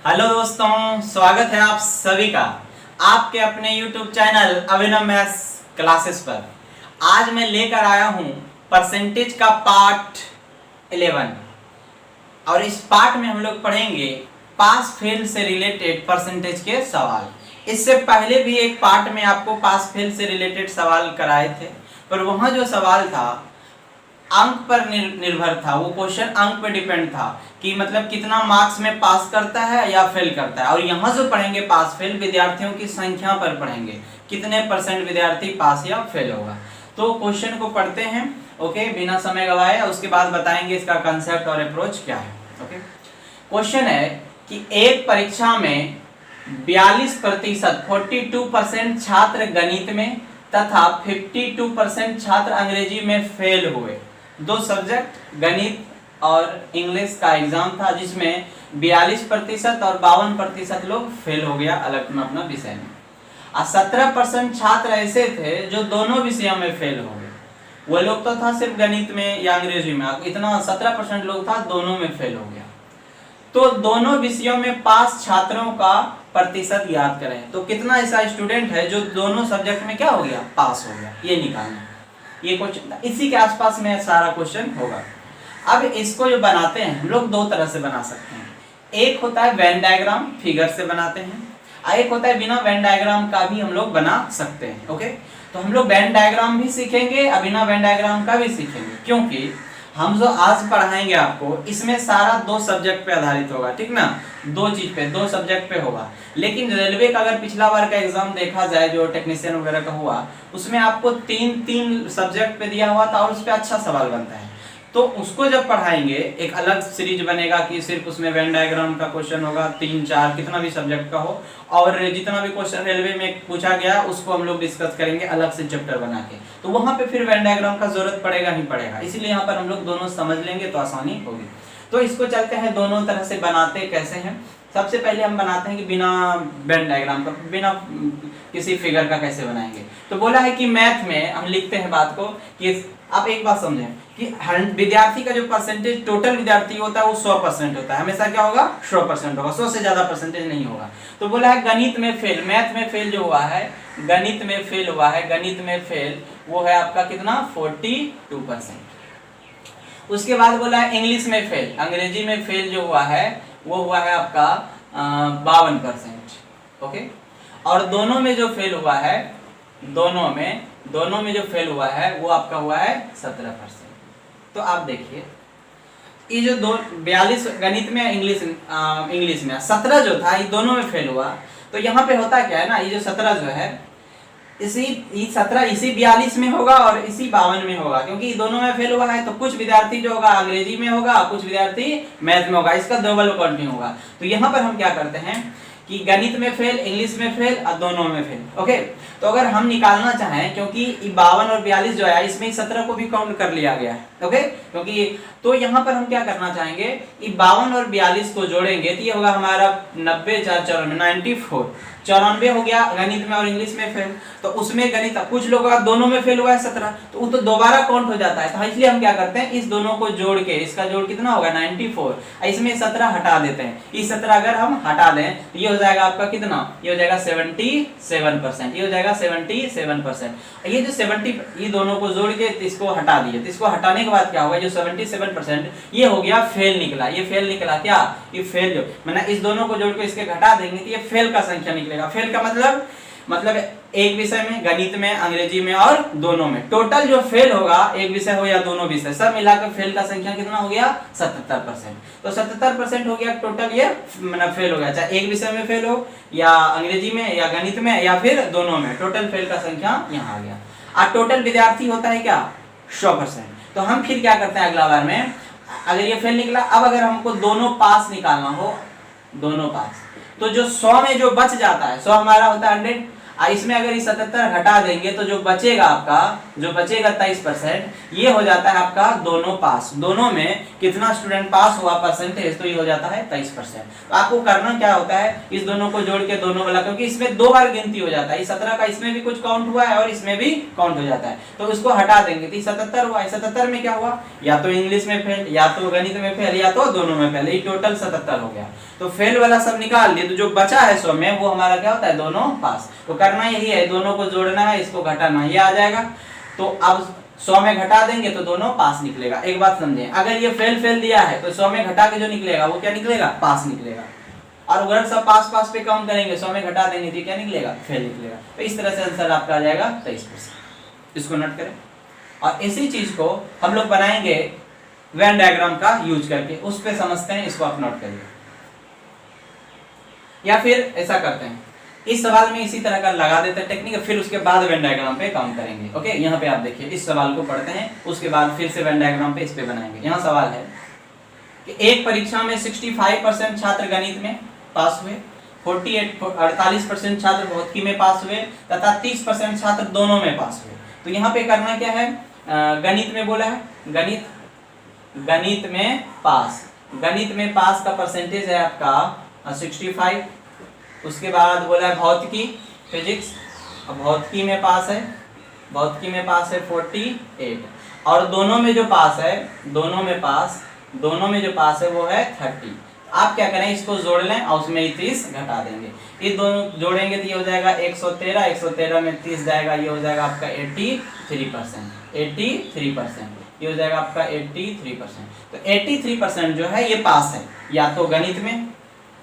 Hello दोस्तों, स्वागत है आप सभी का आपके अपने YouTube चैनल अभिनव मैथ्स क्लासेस पर। आज मैं लेकर आया हूं परसेंटेज का पार्ट 11 और इस पार्ट में हम लोग पढ़ेंगे पास फेल से रिलेटेड परसेंटेज के सवाल। इससे पहले भी एक पार्ट में आपको पास फेल से रिलेटेड सवाल कराए थे, पर वहां जो सवाल था अंक पर निर्भर था। वो क्वेश्चन अंक पर डिपेंड था कि मतलब कितना मार्क्स में पास करता है या फेल करता है। और यहाँ जो पढ़ेंगे पास फेल, विद्यार्थियों की संख्या पर पढ़ेंगे, कितने परसेंट विद्यार्थी पास या फेल होगा। तो क्वेश्चन को पढ़ते हैं, ओके, बिना समय गवाए। उसके बाद बताएंगे इसका कंसेप्ट और अप्रोच क्या है। ओके, क्वेश्चन है कि एक परीक्षा में 42% 42% छात्र गणित में तथा 52% छात्र अंग्रेजी में फेल हुए। दो सब्जेक्ट गणित और इंग्लिश का एग्जाम था, जिसमें 42% और 52% लोग फेल हो गया अलग में अपना विषय में। और 17% छात्र ऐसे थे जो दोनों विषयों में फेल हो गए। वो लोग तो था सिर्फ गणित में या अंग्रेजी में, इतना 17% लोग था दोनों में फेल हो गया। तो दोनों विषयों में पास छात्रों का प्रतिशत याद करें। तो कितना ऐसा स्टूडेंट है जो दोनों सब्जेक्ट में क्या हो गया, पास हो गया, ये निकालना। ये क्वेश्चन इसी के आसपास में सारा क्वेश्चन होगा। अब इसको जो बनाते हैं हम लोग दो तरह से बना सकते हैं। एक होता है वेन डायग्राम, फिगर से बनाते हैं, और एक होता है बिना वेन डायग्राम का भी हम लोग बना सकते हैं। ओके, तो हम लोग वेन डायग्राम भी सीखेंगे और बिना वेन डायग्राम का भी सीखेंगे, क्योंकि हम जो आज पढ़ाएंगे आपको इसमें सारा दो सब्जेक्ट पे आधारित होगा, ठीक ना, दो चीज पे, दो सब्जेक्ट पे होगा। लेकिन रेलवे का अगर पिछला बार का एग्जाम देखा जाए जो टेक्नीशियन वगैरह का हुआ, उसमें आपको तीन सब्जेक्ट पे दिया हुआ था और उस पर अच्छा सवाल बनता है। तो उसको जब पढ़ाएंगे एक अलग सीरीज बनेगा कि सिर्फ उसमें वेन डायग्राम का क्वेश्चन होगा, 3-4 कितना भी सब्जेक्ट का हो, और जितना भी क्वेश्चन रेलवे में पूछा गया उसको हम लोग डिस्कस करेंगे अलग से चैप्टर बना के। तो वहां पे फिर वेन डायग्राम का जरूरत पड़ेगा ही पड़ेगा, इसीलिए यहाँ पर हम लोग दोनों समझ लेंगे तो आसानी होगी। तो इसको चलते हैं दोनों तरह से बनाते कैसे हैं। सबसे पहले हम बनाते हैं कि बिना वेन डायग्राम का, बिना किसी फिगर का कैसे बनाएंगे। तो बोला है कि मैथ में हम लिखते हैं बात को कि आप एक बात समझें कि विद्यार्थी का जो परसेंटेज टोटल विद्यार्थी होता है वो 100% होता है, हमेशा क्या होगा, 100% होगा, 100 से ज्यादा परसेंटेज नहीं होगा। तो बोला है गणित में फेल, मैथ में फेल जो हुआ है, गणित में फेल हुआ है, गणित में फेल वो है आपका कितना, 42%। उसके बाद बोला है इंग्लिश में फेल, अंग्रेजी में फेल जो हुआ है वो हुआ है आपका 52%। ओके, और दोनों में जो फेल हुआ है, दोनों में जो फेल हुआ है वो आपका हुआ है 17%। तो आप देखिए ये जो 42 गणित में, इंग्लिश में 17 जो था, ये दोनों में फेल हुआ। तो यहाँ पे होता क्या है ना, ये जो 17 जो है इसी 42 में होगा और इसी 52 में होगा, क्योंकि दोनों में फेल हुआ है। तो कुछ विद्यार्थी जो होगा अंग्रेजी में होगा, कुछ विद्यार्थी मैथ में होगा, इसका डबल काउंटिंग होगा। तो यहाँ पर हम क्या करते हैं कि गणित में फेल, इंग्लिश में फेल और दोनों में फेल। ओके, तो अगर हम निकालना चाहें, क्योंकि 52 और 42 जो है इसमें 17 को भी काउंट कर लिया गया है। ओके, क्योंकि तो यहाँ पर हम क्या करना चाहेंगे, 52 और 42 को जोड़ेंगे तो ये होगा हमारा 90 4 94, 94 हो गया गणित में और इंग्लिश में फेल। तो उसमें गणित कुछ लोगों का दोनों में फेल हुआ है 17, तो वो तो दोबारा काउंट हो जाता है। तो इसलिए हम क्या करते हैं, इस दोनों को जोड़ के, इसका जोड़ कितना होगा 94, इसमें 17 हटा देते हैं। इस 17 अगर हम हटा दें तो ये हो जाएगा आपका कितना, ये हो जाएगा 77%, ये हो जाएगा 77%। ये जो 70, ये दोनों को जोड़ के इसको हटा दिए, तो इसको हटाने के बाद क्या होगा, जो 77% ये हो गया फेल निकला। ये फेल निकला क्या, ये फेल जो मैंने इस दोनों को जोड़ के इसके घटा देंगे तो ये फेल का संख्या निकलेगा। फेल का मतलब एक विषय में, गणित में, अंग्रेजी में और दोनों में टोटल जो फेल होगा, एक विषय हो या दोनों विषय सब मिलाकर फेल का संख्या कितना हो गया, 77%। तो 77% हो गया टोटल, ये मतलब फेल हो गया, चाहे एक विषय में फेल हो या अंग्रेजी में या गणित में या फिर दोनों में, टोटल फेल का संख्या यहाँ आ गया। और टोटल विद्यार्थी होता है क्या, 100%। तो हम फिर क्या करते हैं अगला बार में, अगर ये फेल निकला, अब अगर हमको दोनों पास निकालना हो, दोनों पास, तो जो 100 में जो बच जाता है, 100 हमारा होता है 100, इसमें अगर ये 77 हटा देंगे तो जो बचेगा आपका, जो बचेगा 23%, ये हो जाता है आपका दोनों पास। दोनों में कितना स्टूडेंट पास हुआ परसेंटेज, तो ये हो जाता है 23%। तो आपको करना क्या होता है, इस दोनों को जोड़ के दोनों वाला, क्योंकि इसमें 2 बार गिनती हो जाता है, 17 का इसमें भी कुछ काउंट हुआ है और इसमें भी काउंट हो जाता है, तो उसको हटा देंगे तो 77 हुआ। 77 में क्या हुआ, या तो इंग्लिश में फेल, या तो गणित में फेल, या तो दोनों में फेल, ये टोटल 77 हो गया। तो फेल वाला सब निकाल लिए, तो जो बचा है 100 में वो हमारा क्या होता है, दोनों पास। तो करना यही है, दोनों को जोड़ना है, इसको घटाना, ये आ जाएगा। तो अब 100 में घटा देंगे तो दोनों पास निकलेगा। एक बात समझे, अगर ये फेल दिया है तो 100 में घटा के जो निकलेगा वो क्या निकलेगा, पास निकलेगा। और अगर सब पास पास पे काउंट करेंगे, 100 में घटा देंगे तो क्या निकलेगा, फेल निकलेगा। तो इस तरह से आंसर आपका आ जाएगा 23%। इसको नोट करें। और इसी चीज को हम लोग बनाएंगे वेन डायग्राम का यूज करके, उस पे समझते हैं, इसको आप नोट करिए। या फिर ऐसा करते हैं, इस सवाल में इसी तरह का लगा देते हैं टेक्निक, फिर उसके बाद वेन डायग्राम पे काम करेंगे। ओके, यहाँ पे आप देखिए, इस सवाल को पढ़ते हैं, उसके बाद फिर से वेन डायग्राम पे इस पे बनाएंगे। यहाँ सवाल है कि एक परीक्षा में 65% छात्र गणित में पास हुए, 48% छात्र भौतिकी में पास हुए तथा 30% छात्र दोनों में पास हुए। तो यहाँ पे करना क्या है, गणित में बोला है, गणित में पास का परसेंटेज है आपका 65। उसके बाद बोला है भौतिकी, फिजिक्स, भौतिकी में पास है 48। और दोनों में जो पास है, दोनों में जो पास है वो है 30। आप क्या करें, इसको जोड़ लें और उसमें 30 घटा देंगे। ये दोनों जोड़ेंगे तो ये हो जाएगा 113 में 30 जाएगा, ये हो जाएगा आपका 83%। ये हो जाएगा आपका 83%। तो 83% जो है ये पास है, या तो गणित में,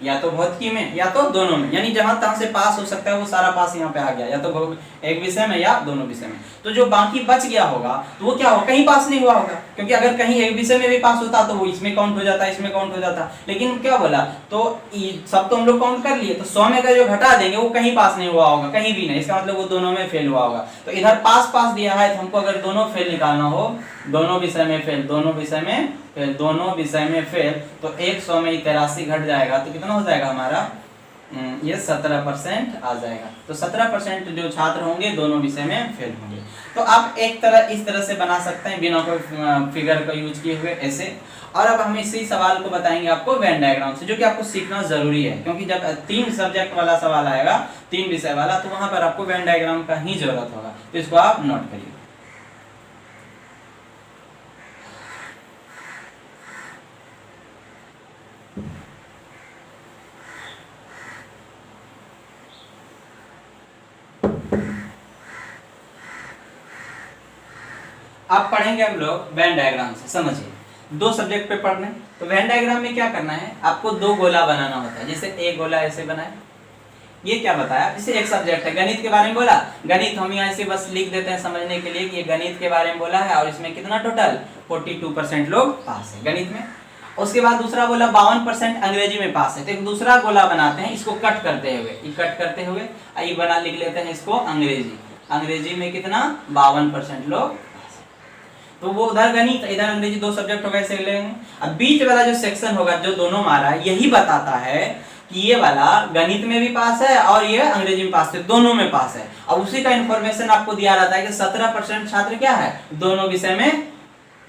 या तो भौतिकी में, या तो दोनों में, यानी जहां तहां से पास हो सकता है वो सारा पास यहाँ पे आ गया, या तो एक विषय में या दोनों विषय में। तो जो बाकी बच गया होगा तो वो क्या होगा, कहीं पास नहीं हुआ होगा, क्योंकि अगर कहीं एक विषय में भी पास होता तो वो इसमें काउंट हो जाता, इसमें काउंट हो जाता। लेकिन क्या बोला, तो सब तो हम लोग काउंट कर लिए, तो 100 में का जो घटा देंगे वो कहीं पास नहीं हुआ होगा, कहीं भी नहीं, इसका मतलब वो दोनों में फेल हुआ होगा। तो इधर पास दिया है, तो हमको अगर दोनों फेल निकालना हो, दोनों विषय में फेल, तो 100 में 83 घट जाएगा तो कितना हो जाएगा हमारा, ये 17% आ जाएगा। तो 17% जो छात्र होंगे दोनों विषय में फेल होंगे। तो आप एक तरह इस तरह से बना सकते हैं बिना कोई फिगर का यूज किए हुए, ऐसे। और अब हम इसी सवाल को बताएंगे आपको वेन डायग्राम से, जो कि आपको सीखना जरूरी है, क्योंकि जब 3 सब्जेक्ट वाला सवाल आएगा, 3 विषय वाला, तो वहां पर आपको वेन डायग्राम का ही जरूरत होगा। तो इसको आप नोट करिए। अब पढ़ेंगे हम लोग वेन डायग्राम से, समझिए। 2 सब्जेक्ट पे पढ़ने, तो वेन डायग्राम में क्या करना है, आपको 2 गोला बनाना होता है। जैसे एक गोला ऐसे बनाए, ये क्या बताया, जैसे एक सब्जेक्ट है, गणित के बारे में बोला, गणित हम यहाँ से बस लिख देते हैं समझने के लिए कि ये गणित के बारे में बोला है, और इसमें कितना टोटल 42% लोग पास है गणित में। उसके बाद दूसरा बोला 52% अंग्रेजी में पास है, तो एक दूसरा गोला बनाते हैं, इसको कट करते हुए ये बना लिख लेते हैं इसको अंग्रेजी में कितना 52% लोग। तो वो उधर गणित, इधर अंग्रेजी, 2 सब्जेक्ट हो गए, ऐसे लेंगे। अब बीच वाला जो सेक्शन होगा, जो दोनों मारा है, यही बताता है कि ये वाला गणित में भी पास है और ये अंग्रेजी में पास है, दोनों में पास है। और उसी का इंफॉर्मेशन आपको दिया रहता है कि 17% छात्र क्या है, दोनों विषय में,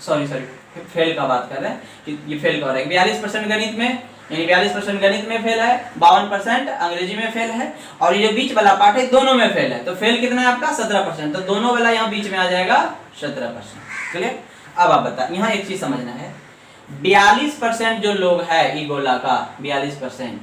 सॉरी फेल का बात कर रहे हैं कि ये फेल कर रहे हैं। 42% गणित में, यानी 42% गणित में फेल है, 52% अंग्रेजी में फेल है, और ये जो बीच वाला पार्ट है दोनों में फेल है। तो फेल कितना है आपका 17%, तो दोनों वाला यहाँ बीच में आ जाएगा 17%। क्लियर। अब आप बता, यहाँ एक चीज समझना है, 42% जो लोग है, ई गोला का 42%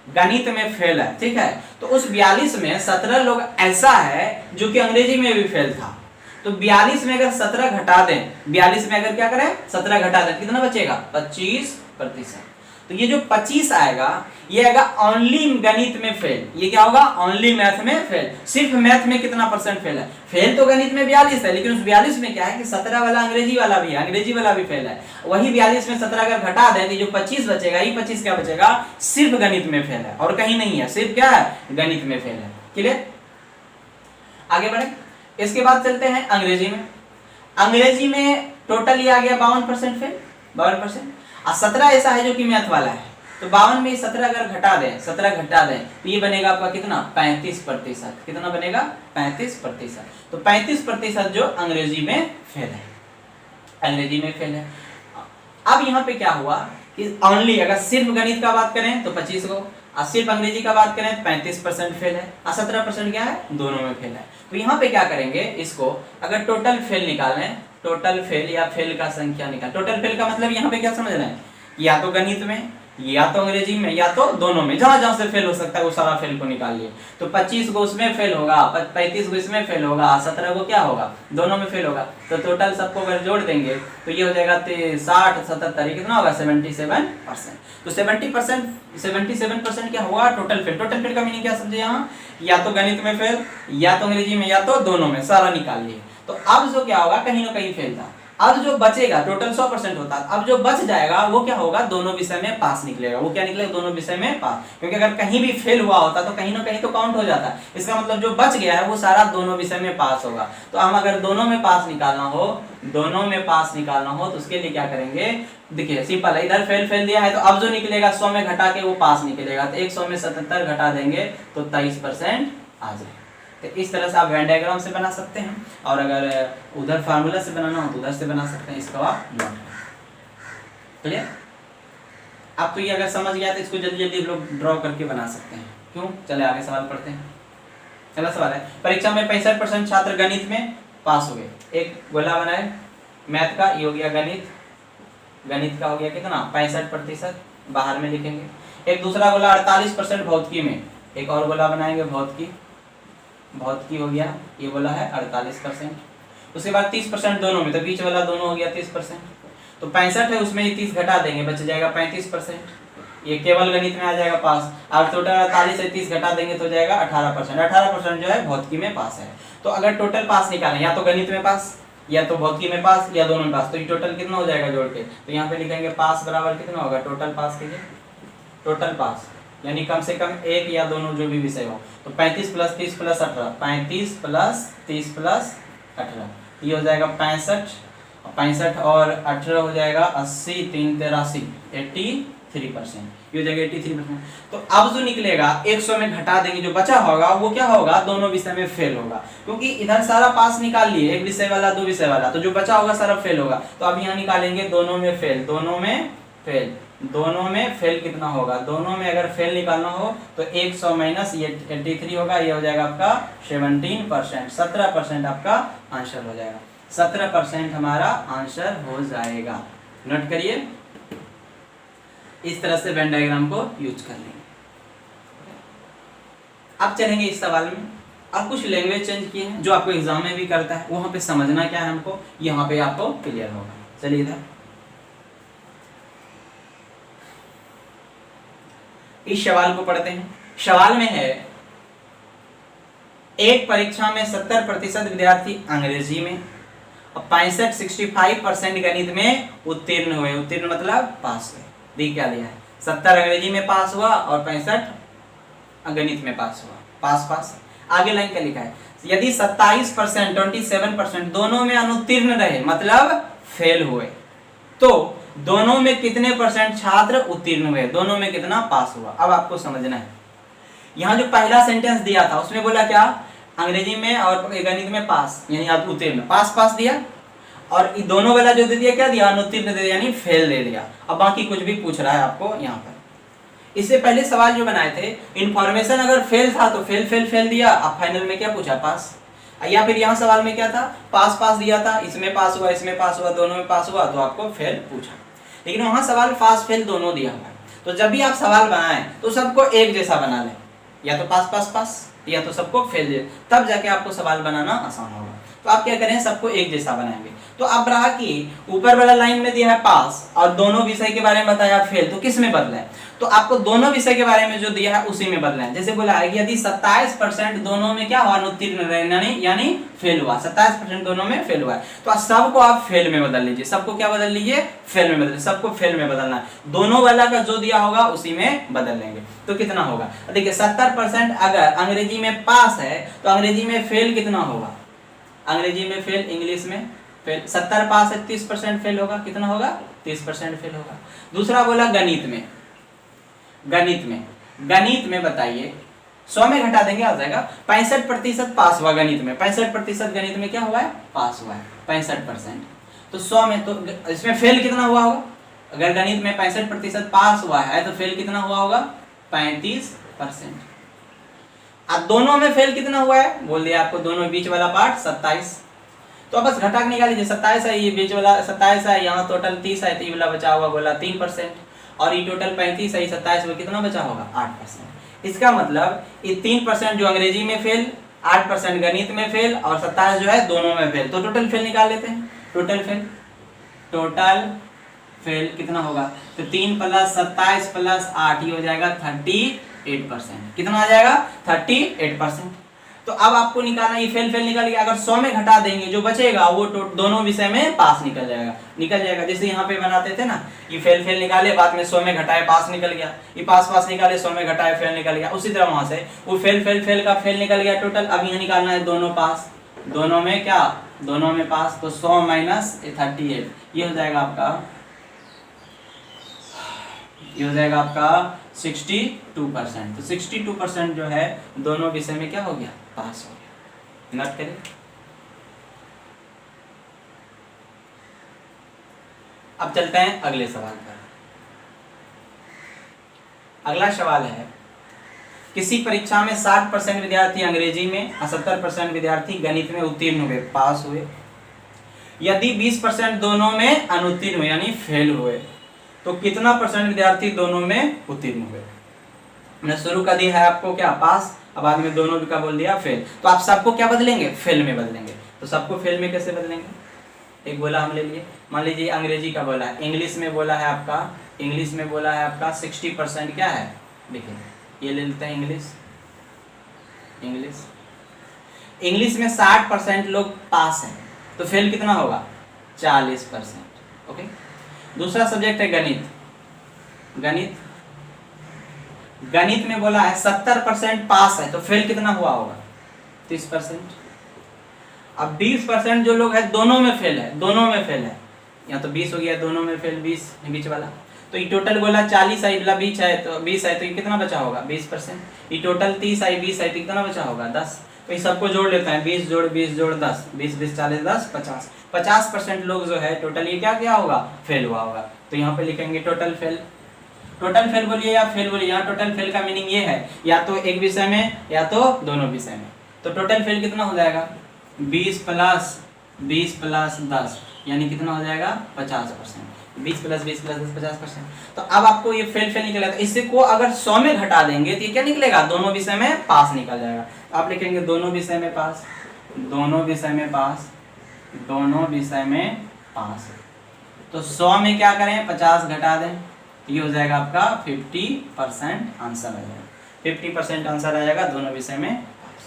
गणित में फेल है, ठीक है। तो उस 42 में 17 लोग ऐसा है जो कि अंग्रेजी में भी फेल था। तो 42 में अगर 17 घटा दें, 42 में अगर क्या करें 17 घटा दें, कितना बचेगा 25%। तो ये जो 25 आएगा, ये आएगा ओनली गणित में फेल। ये क्या होगा, ओनली मैथ में फेल। सिर्फ मैथ में कितना परसेंट फेल है, फेल तो गणित में 42 है, लेकिन उस 42 में क्या है कि 17 वाला अंग्रेजी वाला भी है, अंग्रेजी वाला भी फेल है। वही 42 में 17 अगर घटा दें तो जो 25 बचेगा, ये 25 क्या बचेगा, सिर्फ गणित में फेल है और कहीं नहीं है, सिर्फ क्या है, गणित में फेल है। क्लियर। आगे बढ़े, इसके बाद चलते हैं अंग्रेजी में। अंग्रेजी में टोटल ये आ गया 52% फेल, 52%। और 17 ऐसा है जो कि मैथ वाला है, तो 52 में 17 अगर घटा दें, 17 घटा दें तो ये बनेगा आपका कितना 35%। कितना बनेगा 35%। तो 35% जो अंग्रेजी में फेल है, अंग्रेजी में फेल है। अब यहाँ पे क्या हुआ कि ओनली अगर सिर्फ गणित का बात करें तो 25 को, और सिर्फ अंग्रेजी का बात करें तो 35% फेल है, और 17% क्या है दोनों में फेल है। तो यहाँ पे क्या करेंगे, इसको अगर टोटल फेल निकालें, टोटल फेल या फेल का संख्या निकाल। टोटल फेल का मतलब यहाँ पे क्या समझ रहे हैं, या तो गणित में, या तो अंग्रेजी में, या तो दोनों में, जहां जहां से फेल हो सकता है वो सारा फेल को निकालिए। तो 25 को उसमें फेल होगा, 35 को इसमें फेल होगा, 17 को क्या होगा दोनों में फेल होगा। तो टोटल सबको अगर जोड़ देंगे तो ये हो जाएगा 60 77 कितना होगा 77%। तो 77% क्या होगा टोटल फेल। टोटल फेल का मीनिंग क्या समझे यहाँ, या तो गणित में फेल, या तो अंग्रेजी में, या तो दोनों में, सारा निकालिए। तो अब जो क्या होगा कहीं ना कहीं फेल था, अब जो बचेगा टोटल 100% होता है, अब जो बच जाएगा वो क्या होगा दोनों विषय में पास निकलेगा। वो क्या निकलेगा दोनों विषय में पास, क्योंकि अगर कहीं भी फेल हुआ होता तो कहीं ना कहीं तो काउंट हो जाता। इसका मतलब जो बच गया है वो सारा दोनों विषय में पास होगा। तो हम अगर दोनों में पास निकालना हो, दोनों में पास निकालना हो तो उसके लिए क्या करेंगे, देखिए सिंपल है, इधर फेल फेल दिया है तो अब जो निकलेगा 100 में घटा के वो पास निकलेगा। तो 100 में 77 घटा देंगे तो 23% आ जाए। तो इस तरह से आप वेन डायग्राम से बना सकते हैं, और अगर उधर फार्मूला से बनाना हो तो उधर से बना सकते हैं। इसको आप नोट क्लियर। अब तो ये अगर समझ गया तो इसको जल्दी जल्दी लोग ड्रॉ करके बना सकते हैं। क्यों, चले आगे सवाल पढ़ते हैं। चला सवाल है, परीक्षा में 65% छात्र गणित में पास हो गए। एक गोला बनाए मैथ का, ये हो गया गणित, गणित का हो गया कितना 65%, बाहर में लिखेंगे। एक दूसरा गोला 48% भौतिकी में, एक और गोला बनाएंगे भौतिकी, भौतिकी हो गया, ये बोला है 48%। उसके बाद 30% दोनों में, तो बीच वाला दोनों हो गया 30%। तो 65 है उसमें 30 घटा देंगे, बच जाएगा 35%। ये केवल गणित में आ जाएगा पास। और टोटल 48 से 30 घटा देंगे तो जाएगा 18%। 18% जो है भौतिकी में पास है। तो अगर टोटल पास निकालें, या तो गणित में पास, या तो भौतिकी में पास, या दोनों में पास, तो ये टोटल कितना हो जाएगा जोड़ के। तो यहाँ पे लिखेंगे पास बराबर कितना होगा, टोटल पास कीजिए, टोटल पास यानी कम से कम एक या दोनों जो भी विषय हो। तो 35 + 30 + 18, 35 + 30 + 18, ये हो जाएगा 65, 65 और 18 हो जाएगा 80, 3 83, 83%, ये हो जाएगा 83%। तो अब जो निकलेगा 100 में घटा देंगे, जो बचा होगा वो क्या होगा दोनों विषय में फेल होगा, क्योंकि इधर सारा पास निकाल लिए, एक विषय वाला दो विषय वाला, तो जो बचा होगा सारा फेल होगा। तो अब यहाँ निकालेंगे दोनों में फेल, दोनों में फेल, दोनों में फेल कितना होगा, दोनों में अगर फेल निकालना हो तो 100 माइनस ये 83 होगा, ये हो जाएगा आपका 17%, 17% आपका आंसर हो जाएगा। 17% हमारा आंसर हो जाएगा। नोट करिए, इस तरह से वेन डायग्राम को यूज कर लेंगे। अब चलेंगे इस सवाल में। अब कुछ लैंग्वेज चेंज किए हैं जो आपको एग्जाम में भी करता है, वहां पे समझना क्या है हमको, यहाँ पे आपको क्लियर होगा। चलिए इधर इस सवाल को पढ़ते हैं। सवाल में है, एक परीक्षा में 70% विद्यार्थी अंग्रेजी में और 65% गणित में उत्तीर्ण हुए। उत्तीर्ण मतलब पास हुए। दी क्या लिया है, 70 अंग्रेजी में पास हुआ और 65 गणित में पास हुआ, पास पास। आगे लाइन क्या लिखा है, यदि 27%, 27% दोनों में अनुत्तीर्ण रहे मतलब फेल हुए, तो दोनों में कितने % छात्र उत्तीर्ण हुए, दोनों में कितना पास हुआ। अब आपको समझना है, यहाँ जो पहला सेंटेंस दिया था उसमें बोला क्या, अंग्रेजी में और गणित में पास यानी आप उत्तीर्ण, पास पास दिया, और दोनों वाला जो दे दिया क्या दिया, अनुत्तीर्ण दे दिया यानी फेल दे दिया। अब बाकी कुछ भी पूछ रहा है आपको यहाँ पर। इससे पहले सवाल जो बनाए थे, इन्फॉर्मेशन अगर फेल था तो फेल फेल फेल दिया, अब फाइनल में क्या पूछा, पास। या फिर यहाँ सवाल में क्या था, पास पास दिया था, इसमें पास हुआ, इसमें पास हुआ, दोनों में पास हुआ, तो आपको फेल पूछा। लेकिन वहां सवाल पास फेल दोनों दिया हुआ है। तो जब भी आप सवाल बनाएं तो सबको एक जैसा बना लें, या तो पास पास पास या तो सबको फेल दे, तब जाके आपको सवाल बनाना आसान होगा। तो आप क्या करें, सबको एक जैसा बनाएंगे। तो अब रहा कि ऊपर वाला लाइन में दिया है पास और दोनों विषय के बारे में बताया फेल, तो किस में बदलें, तो आपको दोनों विषय के बारे में जो दिया है उसी में बदलना है। जैसे बोला है कि यदि 27% दोनों में क्या हुआ, अनुत्तीर्ण यानी फेल हुआ, 27% दोनों में फेल हुआ है, तो सबको आप फेल में बदल लीजिए। सबको क्या बदल लीजिए, फेल में बदल, सबको फेल में बदलना है। दोनों वाला का जो दिया होगा उसी में बदल लेंगे। तो कितना होगा, देखिए 70% अगर अंग्रेजी में पास है तो अंग्रेजी में फेल कितना होगा, अंग्रेजी में फेल, इंग्लिश में फेल। 70 पास है, 30% फेल होगा, कितना होगा, 30% फेल होगा। दूसरा बोला गणित में, गणित में बताइए 100 में घटा देंगे आ जाएगा 65% पास हुआ गणित में। 65% गणित में क्या हुआ है? पास हुआ है 65%। तो 100 में तो इसमें फेल कितना हुआ होगा? अगर गणित में 65% पास हुआ है तो फेल कितना हुआ होगा? 35%। अब दोनों में फेल कितना हुआ है? बोल दिया आपको, दोनों बीच वाला पार्ट 27। तो अब बस घटा के निकाल लीजिए। 27 है, ये बीच वाला 27 है, यहाँ टोटल 30 है, तो ये वाला बचा हुआ बोला 3%, और ये टोटल 35 है, 27 में कितना बचा होगा? 8%। इसका मतलब ये 3% जो अंग्रेजी में फेल, 8% गणित में फेल, और 27 जो है दोनों में फेल। तो टोटल फेल निकाल लेते हैं। टोटल फेल कितना होगा? तो 3 + 27 + 8 ये हो जाएगा 38%। कितना आ जाएगा? 38%। तो अब आपको निकालना, ये फेल निकल गया। अगर 100 में घटा देंगे जो बचेगा वो दोनों विषय में पास निकल जाएगा। जैसे यहाँ पे बनाते थे ना, ये फेल निकाले, बाद में 100 में घटाए पास निकल गया, ये पास निकाले, 100 में घटाए फेल निकल गया। उसी तरह वहां से वो फेल का फेल निकल गया टोटल। अब यहाँ निकालना है दोनों पास, दोनों में क्या? दोनों में पास। तो 100 - 38 ये हो जाएगा आपका 62%। तो 62% जो है दोनों विषय में क्या हो गया? पास हो गया। नोट करें। अब चलते हैं अगले सवाल पर। अगला सवाल है, किसी परीक्षा में 60% विद्यार्थी अंग्रेजी में और 70% विद्यार्थी गणित में उत्तीर्ण हुए, पास हुए। यदि 20% दोनों में अनुत्तीर्ण हुए यानी फेल हुए, तो कितना % विद्यार्थी दोनों में उत्तीर्ण हुए? मैंने शुरू कर दिया है आपको क्या? पास, अब बाद में दोनों का बोल दिया फेल। तो आप सबको क्या बदलेंगे? फेल में बदलेंगे। तो सबको फेल में कैसे बदलेंगे? एक बोला हम ले लिए, मान लीजिए अंग्रेजी का बोला है, इंग्लिश में बोला है आपका 60% क्या है? देखिए ये ले लेते हैं इंग्लिश में 60% लोग पास हैं, तो फेल कितना होगा? 40%। ओके। दूसरा सब्जेक्ट है गणित में बोला है 70% पास है, तो फेल कितना हुआ होगा? 30%। अब 20% जो लोग हैं दोनों में फेल है, यहाँ तो 20 हो गया, दोनों में फेल 20 बीच वाला। तो ये टोटल बोला 40 आई, बोला 20 है, तो 20 है, तो ये कितना बचा होगा? 20%। ये टोटल 30 आई, 20 है, तो कितना बचा होगा? 10। तो ये सबको जोड़ लेते हैं, 20 जोड़ 20 जोड़ 10, 20 20 40 10 50। 50% लोग जो है टोटल ये क्या होगा? फेल हुआ होगा। तो यहाँ पे लिखेंगे टोटल फेल बोलिए या फेल बोलिए। यहाँ टोटल फेल का मीनिंग ये है, या तो एक विषय में या तो दोनों विषय में। तो टोटल फेल कितना हो जाएगा? 20 + 10 यानी कितना हो जाएगा? 50%। 20 + 20 + 10 50%। तो अब आपको ये फेल निकलेगा। तो इससे को अगर 100 में घटा देंगे तो ये क्या निकलेगा? दोनों विषय में पास निकल जाएगा। आप लिखेंगे दोनों विषय में पास। तो 100 में क्या करें? 50 घटा दें, ये हो जाएगा आपका 50% आंसर आ जाएगा। 50% आंसर आ जाएगा दोनों विषय में पास।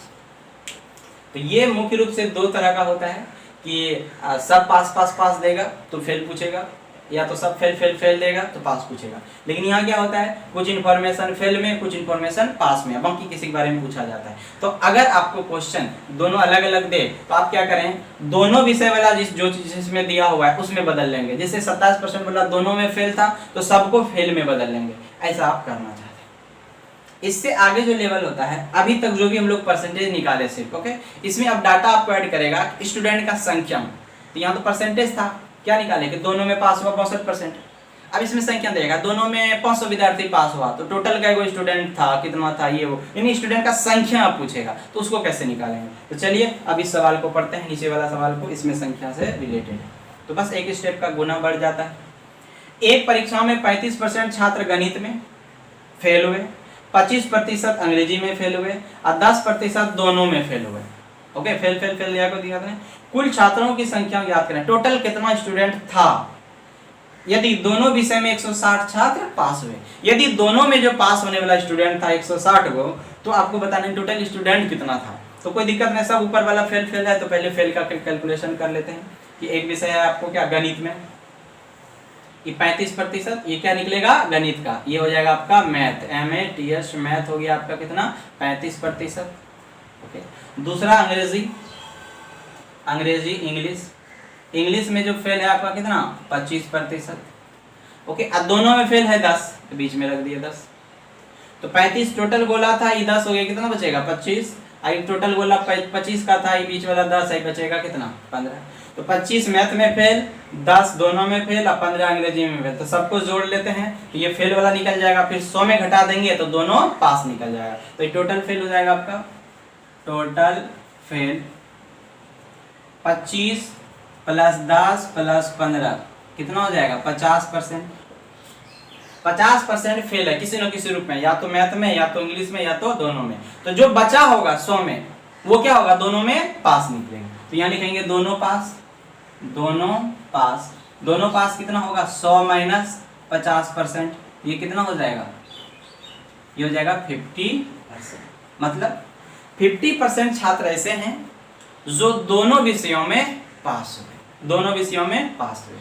तो ये मुख्य रूप से दो तरह का होता है कि सब पास देगा तो फेल पूछेगा, या तो सब फेल देगा तो पास पूछेगा। लेकिन यहाँ क्या होता है? कुछ इन्फॉर्मेशन फेल में, कुछ इन्फॉर्मेशन पास में, बाकी किसी के बारे में पूछा जाता है। तो अगर आपको क्वेश्चन दोनों अलग अलग दे तो आप क्या करें? दोनों विषय वाला जिसमें दिया हुआ है उसमें बदल लेंगे। जैसे 27% बोला दोनों में फेल था, तो सबको फेल में बदल लेंगे। ऐसा आप करना चाहते हैं। इससे आगे जो लेवल होता है, अभी तक जो भी हम लोग परसेंटेज निकाले सिर्फ, ओके, इसमें अब डाटा आपको ऐड करेगा स्टूडेंट का संख्या। तो यहाँ तो परसेंटेज था, क्या निकाले कि दोनों में पास हुआ 62%। अब इसमें संख्या देगा, दोनों में 500 विद्यार्थी पास हुआ, तो टोटल का कोई स्टूडेंट था, कितना था, ये वो, यानी स्टूडेंट का संख्या आप पूछेगा, तो उसको कैसे निकालेंगे? तो चलिए अब इस सवाल को पढ़ते हैं, नीचे वाला सवाल को, इसमें संख्या से रिलेटेड है। तो बस एक स्टेप का गुना बढ़ जाता है। एक परीक्षा में 35% छात्र गणित में फेल हुए, 25% अंग्रेजी में फेल हुए और 10% दोनों में फेल हुए। ओके, फेल दिया था। कुल छात्रों की संख्या ज्ञात करें। टोटल कितना स्टूडेंट था? यदि दोनों विषय में 160 छात्र पास हुए, यदि दोनों में जो पास होने वाला स्टूडेंट था 160 को, तो आपको बताना टोटल स्टूडेंट कितना था। तो कोई दिक्कत नहीं, सब ऊपर वाला फेल है, तो पहले फेल का कैलकुलेशन कर लेते हैं कि एक विषय है आपको क्या, गणित में, ये 35%, ये क्या निकलेगा? गणित का। ये हो जाएगा आपका मैथ, MATH, मैथ हो गया आपका कितना? 35%। ओके, दूसरा अंग्रेजी इंग्लिश में जो फेल है आपका कितना? 25%। ओके, अब दोनों में फेल है 10, तो बीच में रख दिए 10। तो 35 टोटल गोला था, ये 10 हो गया, कितना बचेगा 25। आई टोटल गोला 25 का था, ये बीच वाला 10 है, बचेगा कितना 15। तो 25 मैथ में फेल, 10 दोनों में फेल और 15 अंग्रेजी में फेल। तो सबको जोड़ लेते हैं तो ये फेल वाला निकल जाएगा, फिर 100 में घटा देंगे तो दोनों पास निकल जाएगा। तो ये टोटल फेल हो जाएगा आपका, टोटल फेल 25 प्लस 10 प्लस 15 कितना हो जाएगा 50%। 50% फेल है किसी न किसी रूप में, या तो मैथ में या तो इंग्लिश में या तो दोनों में। तो जो बचा होगा 100 में वो क्या होगा, दोनों में पास निकलेंगे। तो यहाँ लिखेंगे दोनों पास, दोनों पास। दोनों पास कितना होगा 100 माइनस 50%, ये कितना हो जाएगा, ये हो जाएगा 50%। मतलब 50% छात्र ऐसे हैं जो दोनों विषयों में पास हुए, दोनों विषयों में पास हुए।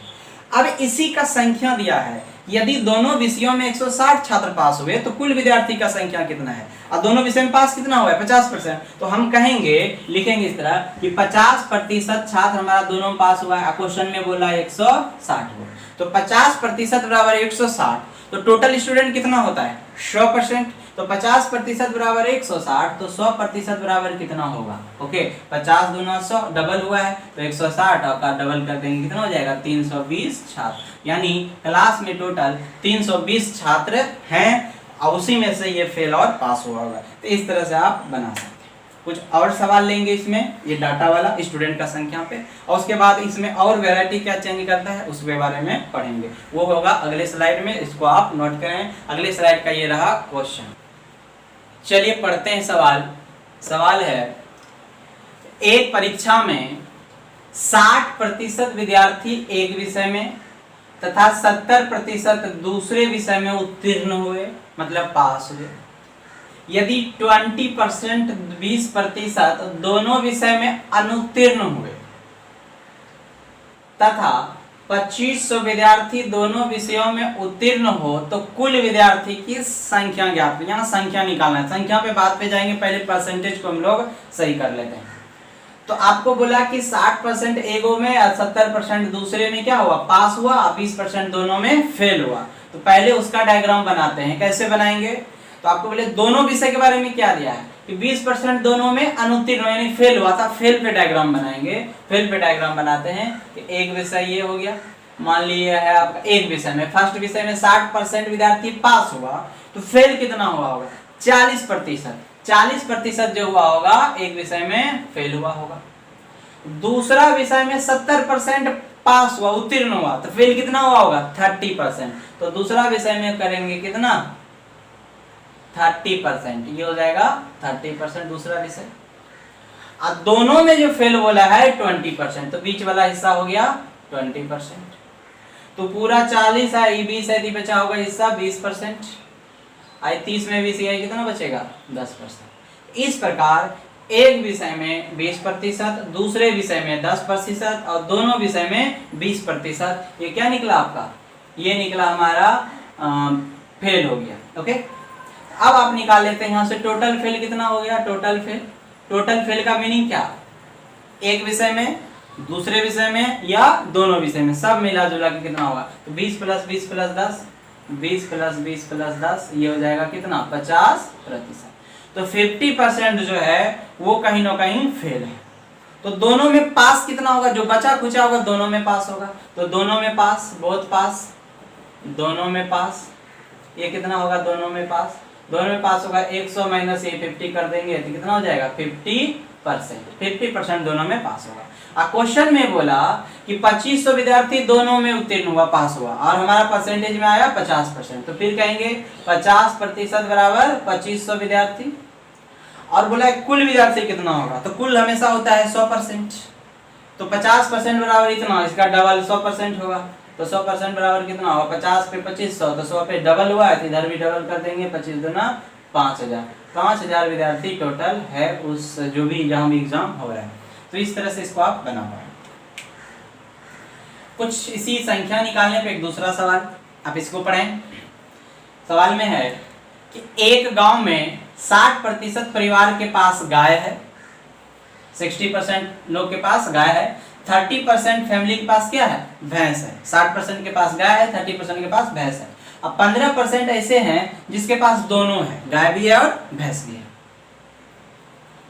अब इसी का संख्या दिया है, यदि दोनों विषयों में 160 छात्र पास हुए तो कुल विद्यार्थी का संख्या कितना है, और दोनों विषय में पास कितना हुआ है 50%। तो हम कहेंगे, लिखेंगे इस तरह कि 50% छात्र हमारा दोनों में पास हुआ है। क्वेश्चन में बोला 160 हो, तो 50% बराबर 160। तो टोटल स्टूडेंट कितना होता है 100%। तो 50% बराबर 160, तो 100% बराबर कितना होगा, ओके 50 दूना 100 डबल हुआ है, तो 160 और का डबल कर देंगे कितना हो जाएगा 320 छात्र। यानी क्लास में टोटल 320 छात्र हैं और उसी में से ये फेल और पास हुआ होगा। तो इस तरह से आप बना सकते हैं। कुछ और सवाल लेंगे इसमें, ये डाटा वाला स्टूडेंट का संख्या पे, और उसके बाद इसमें और वैरायटी क्या चेंज करता है उसके बारे में पढ़ेंगे, वो होगा अगले स्लाइड में। इसको आप नोट करें, अगले स्लाइड का ये रहा क्वेश्चन। चलिए पढ़ते हैं सवाल। सवाल है, एक परीक्षा में 60% विद्यार्थी एक विषय में तथा 70% दूसरे विषय में उत्तीर्ण हुए, मतलब पास हुए। यदि 20% 20% दोनों विषय में अनुत्तीर्ण हुए तथा 2500 विद्यार्थी दोनों विषयों में उत्तीर्ण हो तो कुल विद्यार्थी की संख्या ज्ञात। यहाँ संख्या निकालना है, संख्या पे बात पे जाएंगे, पहले परसेंटेज को हम लोग सही कर लेते हैं। तो आपको बोला कि 60% एगो में और 70% दूसरे में क्या हुआ पास हुआ, 20% दोनों में फेल हुआ। तो पहले उसका डायग्राम बनाते हैं, कैसे बनाएंगे। तो आपको बोले दोनों विषय के बारे में क्या दिया है कि 20% दोनों में अनुत्तीर्ण यानी फेल हुआ था, फेल पे डायग्राम बनाएंगे। फेल पे डायग्राम बनाते हैं कि एक विषय ये हो गया, मान लिया है आपका एक विषय में, फर्स्ट विषय में 60% विद्यार्थी पास हुआ, तो फेल कितना हुआ होगा 40%। 40% जो हुआ होगा एक विषय में फेल हुआ होगा। दूसरा विषय में 70% पास हुआ उत्तीर्ण हुआ, तो फेल कितना हुआ होगा 30%। तो दूसरा विषय में करेंगे कितना 30%, ये हो जाएगा 30% दूसरा विषय। और दोनों में जो फेल बोला है 20%, तो बीच वाला हिस्सा हो गया 20%। तो पूरा 40 है, ये 20 है, बचा होगा हिस्सा 20%। आई 30 में 20 है, कितना बचेगा 10%। इस प्रकार एक विषय में 20%, दूसरे विषय में 10% और दोनों विषय में 20%। ये क्या निकला आपका, ये निकला हमारा फेल हो गया। ओके, अब आप निकाल लेते हैं यहाँ से टोटल फेल कितना हो गया। टोटल फेल का मीनिंग क्या, एक विषय में, दूसरे विषय में या दोनों विषय में, सब मिला जुला के कितना होगा। तो 20 + 20 + 10, 20 + 20 + 10, ये हो जाएगा कितना 50%। तो 50% जो है वो कहीं ना कहीं फेल है। तो दोनों में पास कितना होगा, जो बचा खुचा होगा दोनों में पास होगा। तो दोनों में पास, बहुत पास, दोनों में पास, ये कितना होगा दोनों में पास। दोनों में पास होगा 100 माइनस ये 50 कर देंगे तो कितना हो जाएगा 50%। 50% दोनों में पास होगा। क्वेश्चन में बोला कि 2500 विद्यार्थी दोनों में उत्तीर्ण हुआ, पास हुआ, और हमारा परसेंटेज में आया 50%। तो फिर कहेंगे 50% बराबर 2500 विद्यार्थी, और बोला कुल विद्यार्थी कितना होगा, तो कुल हमेशा होता है 100%। तो 50% बराबर इतना, इसका डबल 100% होगा। तो 100% बराबर कितना होगा 50 पे 2500, तो 100 पे डबल हुआ है तो इधर भी डबल कर देंगे, 25 दूना 5000। 5000 विद्यार्थी टोटल है उस जो भी जहां भी एग्जाम हो रहा है। तो इस तरह से इसको आप बना पाए। कुछ इसी संख्या निकालने पे एक दूसरा सवाल, आप इसको पढ़ें। सवाल में है कि एक गांव में 60% परिवार के पास गाय है, 60% लोग के पास गाय है, 30% फैमिली के पास क्या है भैंस है। 60% के पास गाय है, 30% के पास भैंस है। अब 15% ऐसे हैं जिसके पास दोनों है, गाय भी है और भैंस भी है।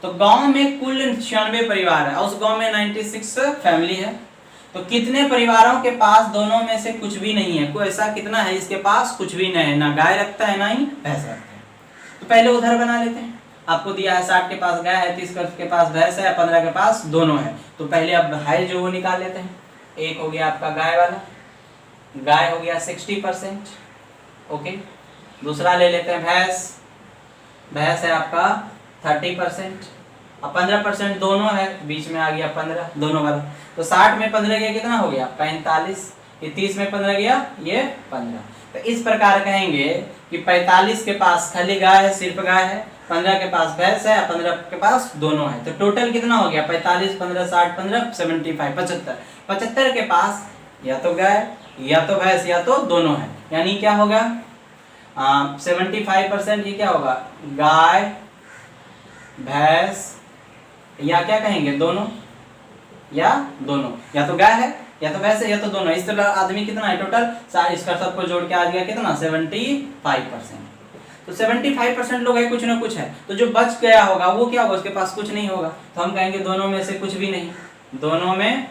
तो गांव में कुल 96 परिवार है और उस गांव में 96 फैमिली है। तो कितने परिवारों के पास दोनों में से कुछ भी नहीं है? कोई ऐसा कितना है इसके पास कुछ भी नहीं है, ना गाय रखता है ना ही भैंस रखता है। तो पहले उधर बना लेते हैं। आपको दिया है 60 के पास गाय है, 30 के पास भैंस है, 15 के पास दोनों है। तो पहले अब हाई जो वो निकाल लेते हैं। एक हो गया आपका गाय वाला, गाय हो गया 60%, ओके। दूसरा ले लेते हैं भैंस, भैंस है आपका 30%, अब 15% दोनों है, बीच में आ गया 15 दोनों वाला। तो 60 में 15 गया कितना हो गया 45, ये 30 में 15 गया ये 15। तो इस प्रकार कहेंगे कि 45 के पास खाली गाय है, सिर्फ गाय है, 15 के पास भैंस है, 15 के पास दोनों है। तो टोटल कितना हो गया 45, 15, 60, 15, 75, 75। 75 के पास या तो गाय या तो भैंस या तो दोनों है, यानी क्या होगा 75%। ये क्या होगा गाय भैंस या क्या कहेंगे दोनों, या दोनों, या तो गाय है या तो भैंस है या तो दोनों। इस तरह आदमी कितना है टोटल, इसका सबको जोड़ के आ गया कितना 75%। तो 75% लोग है, कुछ ना कुछ है। तो जो बच गया होगा वो क्या होगा, उसके पास कुछ नहीं होगा। तो हम कहेंगे दोनों में से कुछ भी नहीं, दोनों में,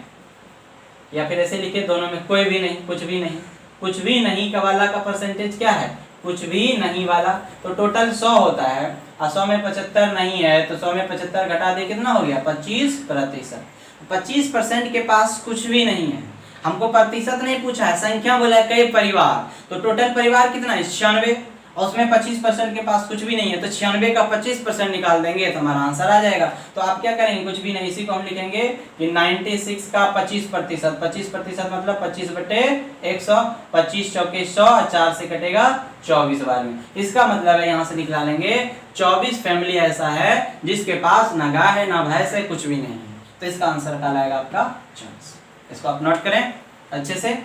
या फिर ऐसे लिखे दोनों में कोई भी नहीं, कुछ भी नहीं। कुछ भी नहीं का वाला का परसेंटेज क्या है, कुछ भी नहीं वाला। तो टोटल 100 होता है और 100 में 75 नहीं है, तो 100 में 75 घटा दे कितना हो गया 25%। 25% के पास कुछ भी नहीं है। हमको प्रतिशत नहीं पूछा है, संख्या बोला है कई परिवार। तो टोटल परिवार कितना है 96 और उसमें 25% के पास कुछ भी नहीं है। तो 96 का 25% निकाल देंगे तो हमारा आंसर आ जाएगा। तो आप क्या करेंगे, कुछ भी नहीं, इसी को हम लिखेंगे कि 96 का 25%। 25% मतलब 25/100, 25 चौके 100, 4 से कटेगा 24 बार में। इसका मतलब है यहाँ से निकाल लेंगे 24 फैमिली ऐसा है जिसके पास ना गाय है ना भैंस है, कुछ भी नहीं है। तो इसका आंसर क्या आएगा आपका 24। इसको आप नोट करें अच्छे से।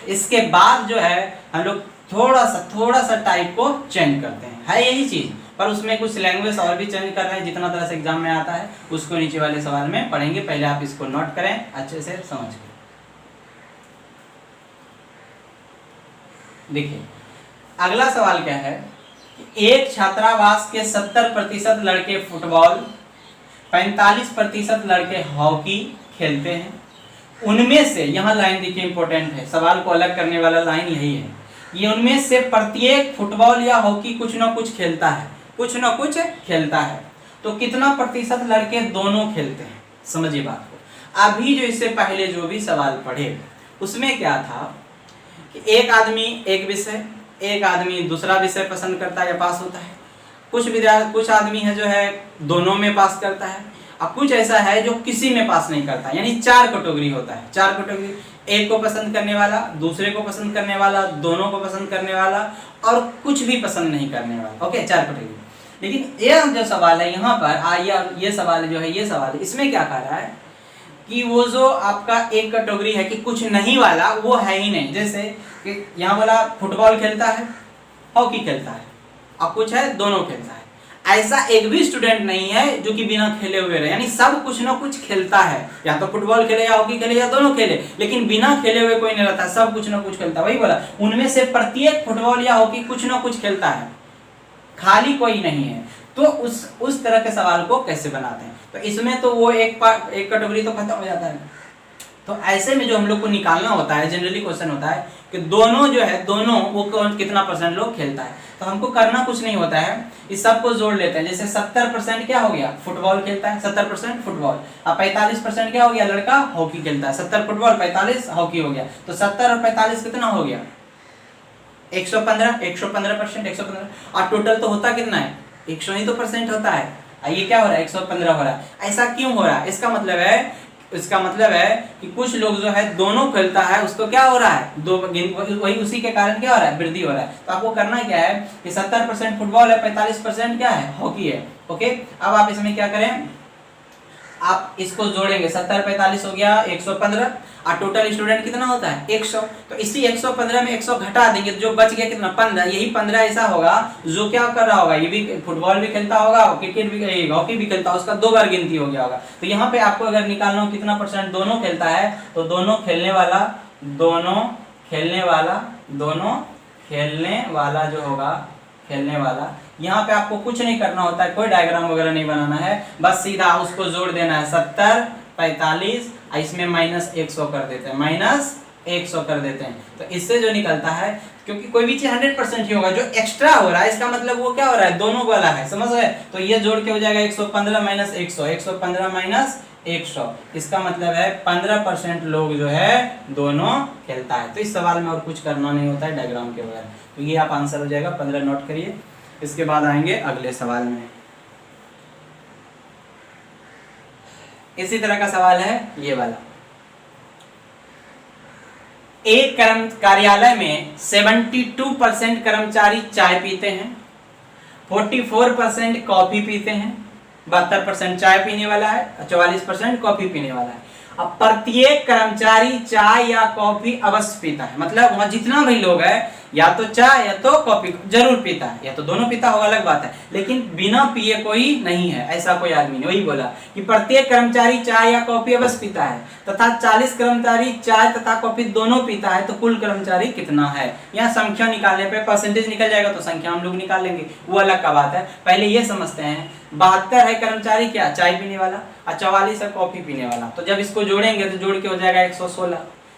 इसके बाद जो है हम लोग थोड़ा सा टाइप को चेंज करते हैं, है यही चीज, पर उसमें कुछ लैंग्वेज और भी चेंज कर रहे हैं। जितना तरह से एग्जाम में आता है उसको नीचे वाले सवाल में पढ़ेंगे। पहले आप इसको नोट करें अच्छे से समझ के। देखिए अगला सवाल क्या है कि एक छात्रावास के 70% लड़के फुटबॉल, 45% लड़के हॉकी खेलते हैं। उनमें से, यहाँ लाइन देखिए इंपॉर्टेंट है, सवाल को अलग करने वाला लाइन यही है, ये उनमें से प्रत्येक फुटबॉल या हॉकी कुछ ना कुछ खेलता है, कुछ ना कुछ खेलता है। तो कितना प्रतिशत लड़के दोनों खेलते हैं, समझिए बात को। अभी जो इससे पहले जो भी सवाल पढ़े उसमें क्या था कि एक आदमी एक विषय, एक आदमी दूसरा विषय पसंद करता है या पास होता है। कुछ आदमी है जो है दोनों में पास करता है, और कुछ ऐसा है जो किसी में पास नहीं करता। यानी 4 कैटेगरी होता है, 4 कैटेगरी, एक को पसंद करने वाला, दूसरे को पसंद करने वाला, दोनों को पसंद करने वाला और कुछ भी पसंद नहीं करने वाला। Okay 4 category. लेकिन ये जो सवाल है यहाँ पर ये सवाल जो है, ये सवाल इसमें क्या कह रहा है कि वो जो आपका एक कैटेगरी है कि कुछ नहीं वाला वो है ही नहीं। जैसे कि यहाँ बोला फुटबॉल खेलता है, हॉकी खेलता है, और कुछ है दोनों खेलता है। ऐसा एक भी स्टूडेंट नहीं है जो कि बिना खेले हुए रहे, यानी सब कुछ ना कुछ खेलता है, या तो फुटबॉल खेले या हॉकी खेले या दोनों खेले, लेकिन बिना खेले हुए कोई नहीं रहता, सब कुछ ना कुछ खेलता है। वही बोला उनमें से प्रत्येक फुटबॉल या हॉकी कुछ ना कुछ खेलता है, खाली कोई नहीं है। तो उस तरह के सवाल को कैसे बनाते हैं, तो इसमें तो वो एक कैटेगरी तो खत्म हो जाता है। तो ऐसे में जो हम लोग को निकालना होता है, जनरली क्वेश्चन होता है कि दोनों जो है, दोनों वो कितना % लोग खेलता है। तो हमको करना कुछ नहीं होता है, इस सब को जोड़ लेते हैं। जैसे 70% क्या हो गया फुटबॉल खेलता है, 70% फुटबॉल, अब 45% क्या हो गया लड़का हॉकी खेलता है। 70 फुटबॉल 45 हॉकी हो गया, तो 70 और 45 कितना हो गया 115, 115%, 115। और टोटल तो होता कितना है 100 ही तो % होता है। ये क्या हो रहा है 115 हो रहा है। ऐसा क्यों हो रहा है, इसका मतलब है कि कुछ लोग जो है दोनों खेलता है, उसको क्या हो रहा है वही उसी के कारण क्या हो रहा है वृद्धि हो रहा है। तो आपको करना क्या है कि 70% फुटबॉल है, 45% क्या है हॉकी है। ओके, अब आप इसमें क्या करें, आप इसको जोड़ेंगे, 70 45 हो गया 115, और टोटल स्टूडेंट कितना होता है 100। तो इसी 115 में 100 घटा देंगे, जो बच गया कितना 15। यही 15 ऐसा होगा जो क्या कर रहा होगा, ये भी फुटबॉल भी खेलता होगा, क्रिकेट भी, हॉकी भी खेलता होगा, उसका 2 बार गिनती हो गया होगा। तो यहाँ पे आपको अगर निकालना हो कितना % दोनों खेलता है, तो दोनों खेलने वाला, दोनों खेलने वाला जो होगा, खेलने वाला, यहाँ पे आपको कुछ नहीं करना होता है, कोई डायग्राम वगैरह नहीं बनाना है, बस सीधा उसको जोड़ देना है 70 45, इसमें -100 कर देते हैं, -100 कर देते हैं। तो इससे जो निकलता है, क्योंकि कोई भी चीज 100% ही होगा, जो एक्स्ट्रा हो रहा है इसका मतलब वो क्या हो रहा है, दोनों वाला है, समझ गए। तो ये जोड़ के हो जाएगा 115 - 100, 115 - 100, इसका मतलब है 15% लोग जो है दोनों खेलता है। तो इस सवाल में और कुछ करना नहीं होता है डायग्राम के बगैर। तो ये आप आंसर हो जाएगा, 15 नोट करिए। इसके बाद आएंगे अगले सवाल में। इसी तरह का सवाल है ये वाला। एक कार्यालय में 72% कर्मचारी चाय पीते हैं, 44% कॉफी पीते हैं, 72% चाय पीने वाला है, 44% कॉफी पीने वाला है। अब प्रत्येक कर्मचारी चाय या कॉफी अवश्य पीता है, मतलब वहां जितना भी लोग है या तो चाय या तो कॉफी जरूर पीता है, या तो दोनों पीता होगा अलग बात है, लेकिन बिना पिए कोई नहीं है, ऐसा कोई आदमी नहीं। वही बोला कि प्रत्येक कर्मचारी चाय या कॉफी अवश्य पीता है तथा 40 कर्मचारी चाय तथा कॉफी दोनों पीता है, तो कुल कर्मचारी कितना है। यहाँ संख्या निकालने पे परसेंटेज निकल जाएगा, तो संख्या हम लोग निकाल लेंगे, वो अलग का बात है। पहले ये समझते हैं, 72 है कर्मचारी क्या चाय पीने वाला और 44 है कॉफी पीने वाला, तो जब इसको जोड़ेंगे तो जोड़ के हो जाएगा 116।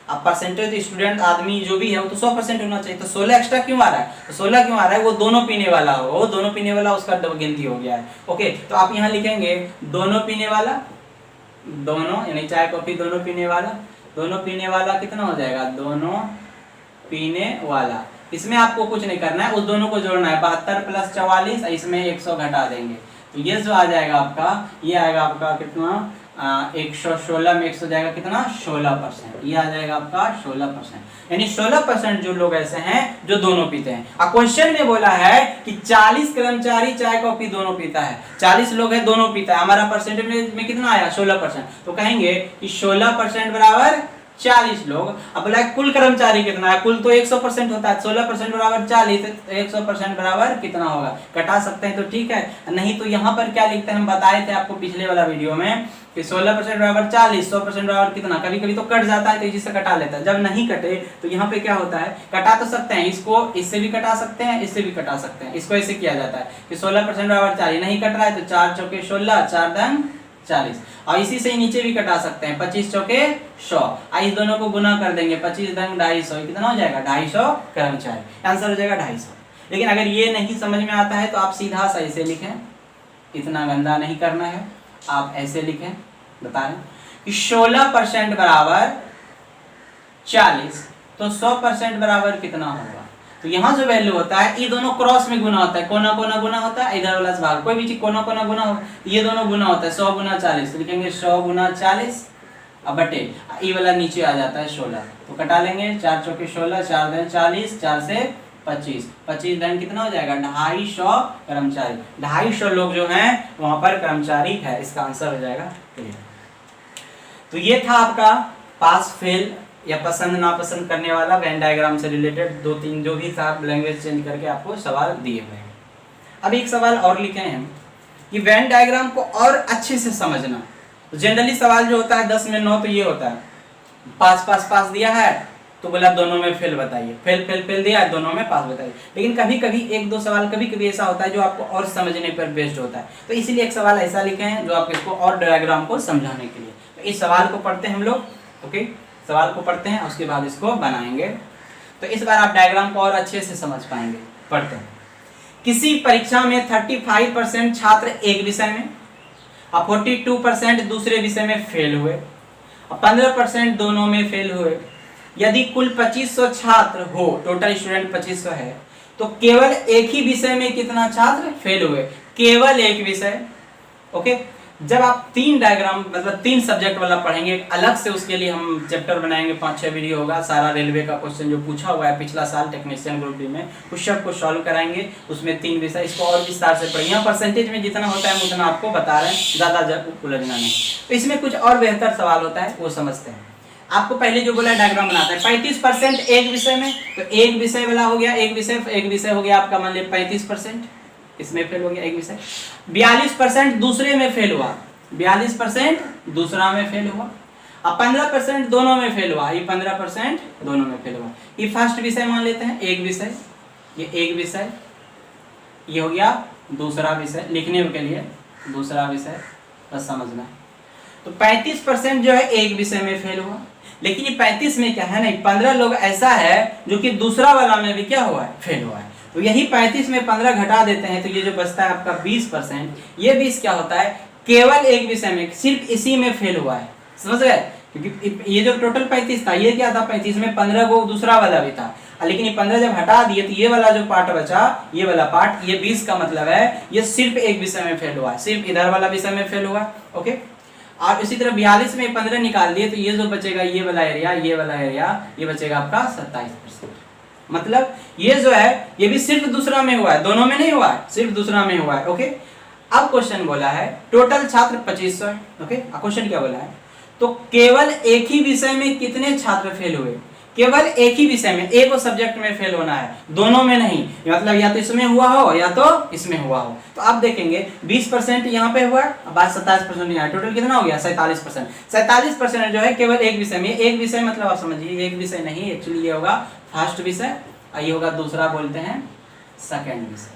अब परसेंटेज स्टूडेंट आदमी जो भी है वो तो 100% होना चाहिए, तो 16 एक्स्ट्रा क्यों आ रहा है, तो 16 क्यों आ रहा है, वो दोनों पीने वाला होगा, वो दोनों पीने वाला उसका गिनती हो गया है। ओके, तो आप यहाँ लिखेंगे दोनों पीने वाला, दोनों यानी चाय कॉफी दोनों पीने वाला, दोनों पीने वाला कितना हो जाएगा, दोनों पीने वाला। इसमें आपको कुछ नहीं करना है, उस दोनों को जोड़ना है, 72 + 44, इसमें 100 घटा देंगे, तो ये जो आ जाएगा आपका, ये आएगा आपका कितना 116 में 100 जाएगा कितना 16%, ये आ जाएगा आपका 16%, यानी 16% जो लोग ऐसे हैं जो दोनों पीते हैं। अब क्वेश्चन में बोला है कि 40 कर्मचारी चाय कॉफी दोनों पीता है, 40 लोग हैं दोनों पीता है, हमारा परसेंटेज में कितना आया 16%, तो कहेंगे कि 16% बराबर 40 लोग। अब बोला कुल कर्मचारी कितना है, कुल तो 100% होता है, 16% बराबर 40, 100% बराबर कितना होगा, घटा सकते हैं तो ठीक है, नहीं तो यहाँ पर क्या लिखते हैं, हम बताए थे आपको पिछले वाला वीडियो में कि 16% बराबर 40, 100% बराबर कितना, कभी कभी तो कट जाता है तो इसी से कटा लेता है, जब नहीं कटे तो यहाँ पे क्या होता है, कटा तो सकते हैं, इसको इससे भी कटा सकते हैं, इससे भी कटा सकते हैं, इसको ऐसे किया जाता है कि 16% बराबर 40, नहीं कट रहा है तो 4 चौके 16, 4 दंग 40, और इसी से नीचे भी कटा सकते हैं, 25 चौके 100, इस दोनों को गुना कर देंगे, 25 दंग 250, कितना हो जाएगा 250 कर्मचारी, आंसर हो जाएगा 250। लेकिन अगर ये नहीं समझ में आता है तो आप सीधा सा ऐसे लिखें, इतना गंदा नहीं करना है, आप ऐसे लिखें, बता रहे कि 16% बराबर 40, तो 100% बराबर कितना होगा, तो यहाँ जो वैल्यू होता है ये दोनों क्रॉस में गुना होता है, कोना कोना गुना होता है, इधर वाला से भाग, कोई भी चीज कोना कोना गुना हो, ये दोनों गुना होता है, 100 × 40, तो लिखेंगे 100 × 40, अब बटे ये वाला नीचे आ जाता है 16, तो कटा लेंगे, 4 चौके 16, 4 दंग 40, 4 से 25, 25 दंग कितना हो जाएगा 250 कर्मचारी, 250 लोग जो हैं वहां पर कर्मचारी है, इसका आंसर हो जाएगा क्लियर। तो ये था आपका पास फेल या पसंद नापसंद करने वाला वेन डायग्राम से रिलेटेड 2-3 जो भी था, लैंग्वेज चेंज करके आपको सवाल दिए हुए हैं। अब एक सवाल और लिखे हैं कि वेन डायग्राम को और अच्छे से समझना। जनरली सवाल जो होता है 10 में 9 तो ये होता है, पास दिया है तो बोला दोनों में फेल बताइए, फेल दिया है दोनों में पास बताइए, लेकिन कभी कभी 1-2 सवाल कभी कभी ऐसा होता है जो आपको और समझने पर बेस्ड होता है, तो इसीलिए एक सवाल ऐसा लिखे हैं जो आप इसको और डायग्राम को समझाने के लिए। तो इस सवाल को पढ़ते हैं हम लोग, ओके, सवाल को पढ़ते हैं उसके बाद इसको बनाएंगे, तो इस बार आप डायग्राम को और अच्छे से समझ पाएंगे। पढ़ते हैं, किसी परीक्षा में 35% छात्र एक विषय में और 42% दूसरे विषय में फेल हुए और 15% दोनों में फेल हुए। यदि कुल 2500 छात्र हो, टोटल स्टूडेंट 2500 है, तो केवल एक ही विषय में कितना छात्र फेल हुए, केवल एक विषय। ओके, जब आप 3 डायग्राम मतलब 3 सब्जेक्ट वाला पढ़ेंगे, अलग से उसके लिए हम चैप्टर बनाएंगे, 5-6 वीडियो होगा, सारा रेलवे का क्वेश्चन जो पूछा हुआ है पिछला साल टेक्नीशियन ग्रुप डी में, उस सब को सॉल्व कराएंगे, उसमें 3 विषय, इसको और विस्तार से पढ़ेंगे। यहाँ परसेंटेज में जितना होता है उतना आपको बता रहे हैं, ज़्यादा उलझना नहीं। तो इसमें कुछ और बेहतर सवाल होता है, वो समझते हैं। आपको पहले जो बोला डायग्राम बनाता है, 35% एक विषय में, तो एक विषय वाला हो गया, एक विषय हो गया आपका, मान लिया 35%, इसमें फेल हो गया एक विषय। 42% दूसरे में फेल हुआ, 42% दूसरा में फेल हुआ, अब 15% दोनों में फेल हुआ, ये 15% दोनों में फेल हुआ। ये फर्स्ट विषय मान लेते हैं, एक विषय, ये एक विषय, ये हो गया दूसरा विषय, लिखने के लिए दूसरा विषय, बस समझना है। तो 35% जो है एक विषय में फेल हुआ, लेकिन ये 35 में क्या है ना, 15 लोग ऐसा है जो कि दूसरा वाला में भी क्या हुआ है, फेल हुआ है। तो यही 35 में 15 घटा देते हैं तो ये जो बचता है आपका 20%, ये 20 क्या होता है, केवल एक विषय में, सिर्फ इसी में फेल हुआ है। समझ गए? क्योंकि ये जो टोटल 35 था, ये क्या था, 35 में 15 को दूसरा वाला भी था, लेकिन ये 15 जब हटा दिए तो ये वाला जो पार्ट बचा, ये वाला पार्ट, ये 20 का मतलब है ये सिर्फ एक विषय में फेल हुआ है, सिर्फ इधर वाला विषय में फेल हुआ है। ओके, और इसी तरह 42 में 15 निकाल दिए तो ये जो बचेगा, ये वाला एरिया, ये वाला एरिया, ये बचेगा आपका 27%। मतलब ये जो है ये भी सिर्फ दूसरा में हुआ है, दोनों में नहीं हुआ है, सिर्फ दूसरा में हुआ है। ओके, अब क्वेश्चन बोला है टोटल छात्र 2500 है। ओके, क्वेश्चन क्या बोला है, तो केवल एक ही विषय में कितने छात्र फेल हुए, केवल एक ही विषय में, एक सब्जेक्ट में फेल होना है, दोनों में नहीं। मतलब या तो इसमें हुआ हो या तो इसमें हुआ हो। तो आप देखेंगे 20% यहाँ पे हुआ है, अब 27% यहाँ, टोटल कितना हो गया, 47%। 47% जो है केवल एक विषय में, एक विषय मतलब आप समझिए एक विषय नहीं, एक्चुअली ये होगा फर्स्ट विषय और ये होगा दूसरा बोलते हैं सेकेंड विषय।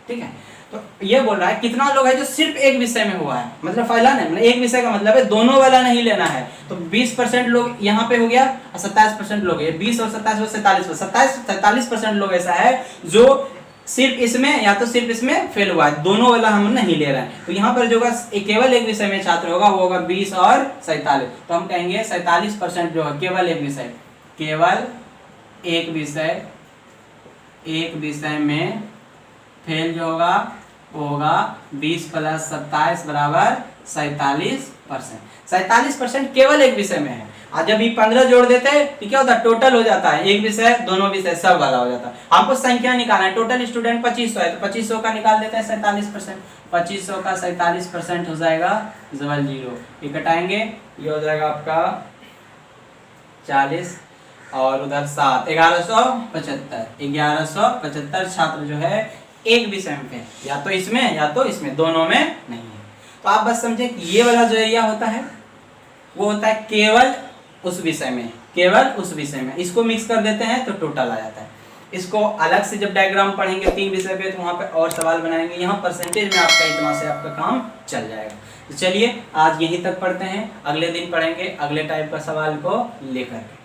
ठीक है, तो ये बोल रहा है कितना लोग है जो सिर्फ एक विषय में हुआ है, मतलब पहला नहीं, मतलब एक विषय का मतलब है दोनों वाला नहीं लेना है। तो 20% लोग यहाँ पे हो गया और 27% लोग, ये 20 और 27 47% लोग ऐसा है जो सिर्फ इसमें या तो सिर्फ इसमें फेल हुआ है, दोनों वाला हम नहीं ले रहे हैं। तो यहाँ पर जो होगा केवल एक विषय में छात्र होगा वो होगा 20 और 47, तो हम कहेंगे 47% जो है केवल एक विषय, केवल एक विषय में फेल जो होगा वो होगा 20 + 27 बराबर 47%। 47% केवल एक विषय में है। और जब ये 15 जोड़ देते हैं तो क्या होता है, टोटल हो जाता है, एक विषय दोनों विषय सब वाला हो जाता है। हमको संख्या निकालना है, टोटल स्टूडेंट 2500 है तो 2500 का निकाल देते हैं 47%, 2500 का 47% हो जाएगा 0, ये कटाएंगे, ये हो जाएगा आपका 40 और उधर 7, 1175 छात्र जो है एक विषय में फेल, या तो इसमें दोनों में नहीं है। तो आप बस समझे कि ये वाला जो एरिया होता है वो होता है केवल उस विषय में, इसको मिक्स कर देते हैं तो टोटल आ जाता है। इसको अलग से जब डायग्राम पढ़ेंगे 3 विषय पे तो वहां पे और सवाल बनाएंगे, यहाँ परसेंटेज में आपका इतना से आपका काम चल जाएगा। तो चलिए आज यहीं तक पढ़ते हैं, अगले दिन पढ़ेंगे अगले टाइप का सवाल को लेकर के।